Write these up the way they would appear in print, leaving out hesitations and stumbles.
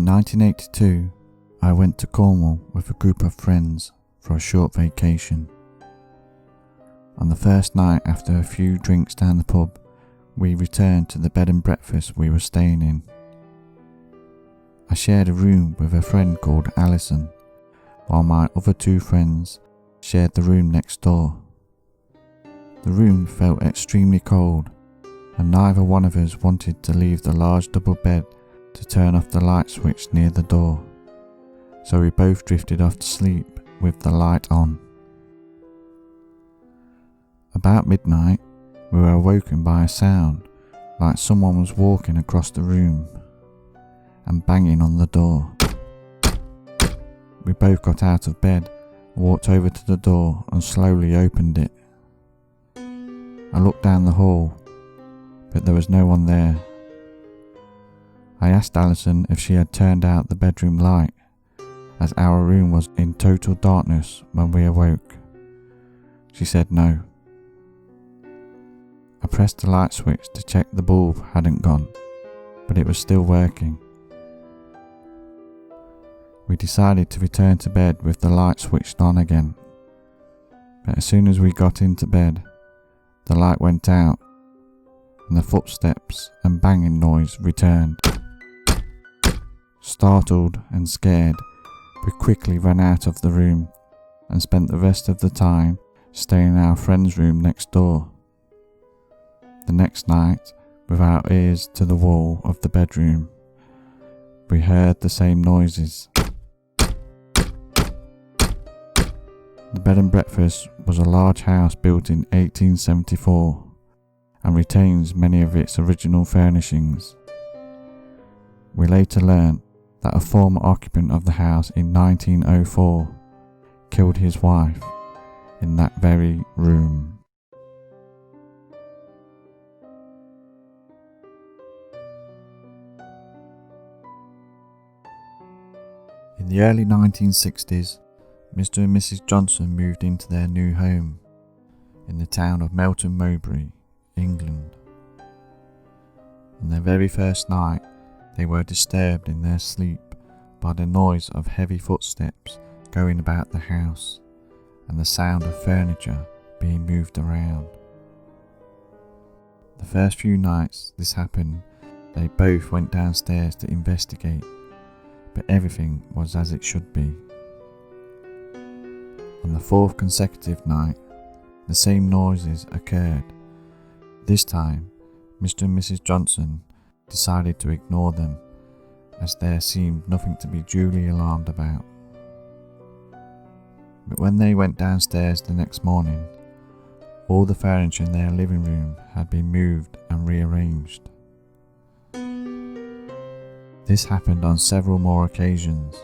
In 1982, I went to Cornwall with a group of friends for a short vacation. On the first night, after a few drinks down the pub, we returned to the bed and breakfast we were staying in. I shared a room with a friend called Alison, while my other two friends shared the room next door. The room felt extremely cold, and neither one of us wanted to leave the large double bed to turn off the light switch near the door, so we both drifted off to sleep with the light on. About midnight, we were awoken by a sound like someone was walking across the room and banging on the door. We both got out of bed, walked over to the door and slowly opened it. I looked down the hall, but there was no one there. I asked Alison if she had turned out the bedroom light, as our room was in total darkness when we awoke. She said no. I pressed the light switch to check the bulb hadn't gone, but it was still working. We decided to return to bed with the light switched on again, but as soon as we got into bed, the light went out and the footsteps and banging noise returned. Startled and scared, we quickly ran out of the room and spent the rest of the time staying in our friend's room next door. The next night, with our ears to the wall of the bedroom, we heard the same noises. The bed and breakfast was a large house built in 1874 and retains many of its original furnishings. We later learned that a former occupant of the house in 1904 killed his wife in that very room. In the early 1960s, Mr. and Mrs. Johnson moved into their new home in the town of Melton Mowbray, England. On their very first night, they were disturbed in their sleep by the noise of heavy footsteps going about the house and the sound of furniture being moved around. The first few nights this happened, they both went downstairs to investigate, but everything was as it should be. On the fourth consecutive night, the same noises occurred. This time, Mr. and Mrs. Johnson decided to ignore them, as there seemed nothing to be duly alarmed about. But when they went downstairs the next morning, all the furniture in their living room had been moved and rearranged. This happened on several more occasions,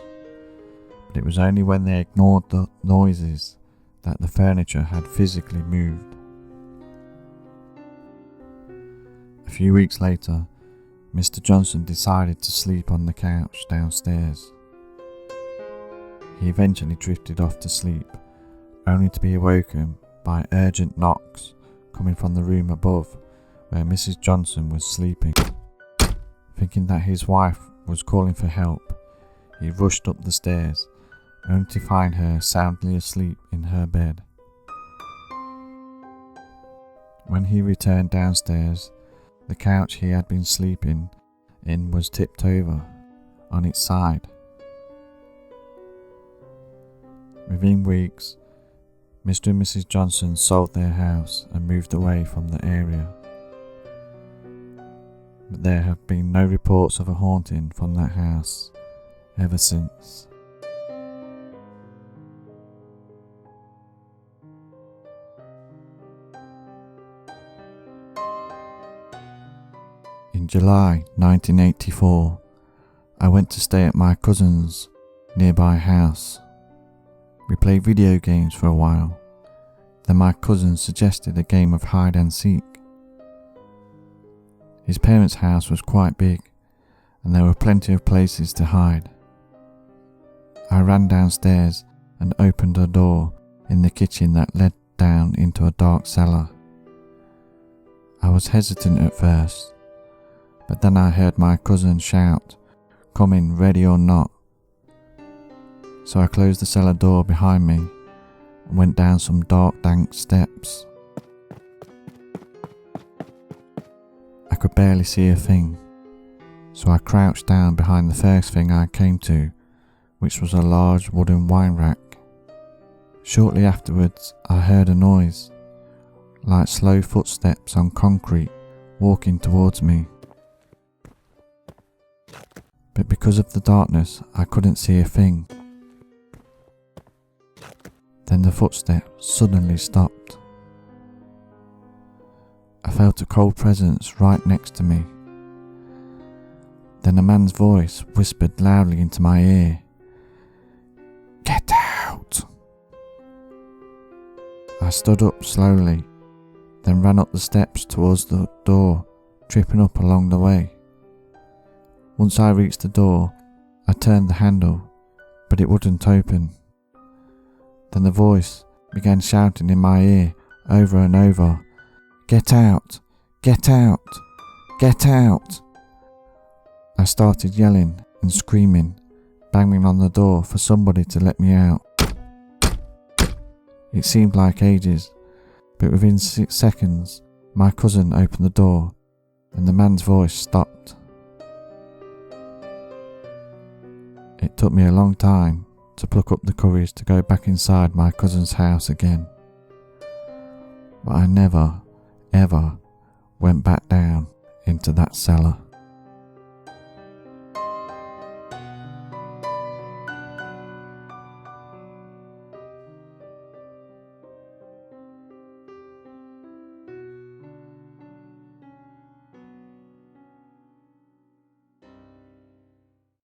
but it was only when they ignored the noises that the furniture had physically moved. A few weeks later, Mr. Johnson decided to sleep on the couch downstairs. He eventually drifted off to sleep, only to be awoken by urgent knocks coming from the room above where Mrs. Johnson was sleeping. Thinking that his wife was calling for help, he rushed up the stairs, only to find her soundly asleep in her bed. When he returned downstairs, the couch he had been sleeping in was tipped over on its side. Within weeks, Mr. and Mrs. Johnson sold their house and moved away from the area. But there have been no reports of a haunting from that house ever since. In July 1984, I went to stay at my cousin's nearby house. We played video games for a while, then my cousin suggested a game of hide and seek. His parents' house was quite big, and there were plenty of places to hide. I ran downstairs and opened a door in the kitchen that led down into a dark cellar. I was hesitant at first, but then I heard my cousin shout, coming ready or not. So I closed the cellar door behind me and went down some dark, dank steps. I could barely see a thing, so I crouched down behind the first thing I came to, which was a large wooden wine rack. Shortly afterwards, I heard a noise, like slow footsteps on concrete walking towards me. But because of the darkness, I couldn't see a thing. Then the footsteps suddenly stopped. I felt a cold presence right next to me. Then a man's voice whispered loudly into my ear, "Get out!" I stood up slowly, then ran up the steps towards the door, tripping up along the way. Once I reached the door, I turned the handle, but it wouldn't open. Then the voice began shouting in my ear over and over, "Get out! Get out! Get out!" I started yelling and screaming, banging on the door for somebody to let me out. It seemed like ages, but within 6 seconds, my cousin opened the door and the man's voice stopped. It took me a long time to pluck up the courage to go back inside my cousin's house again. But I never, ever went back down into that cellar.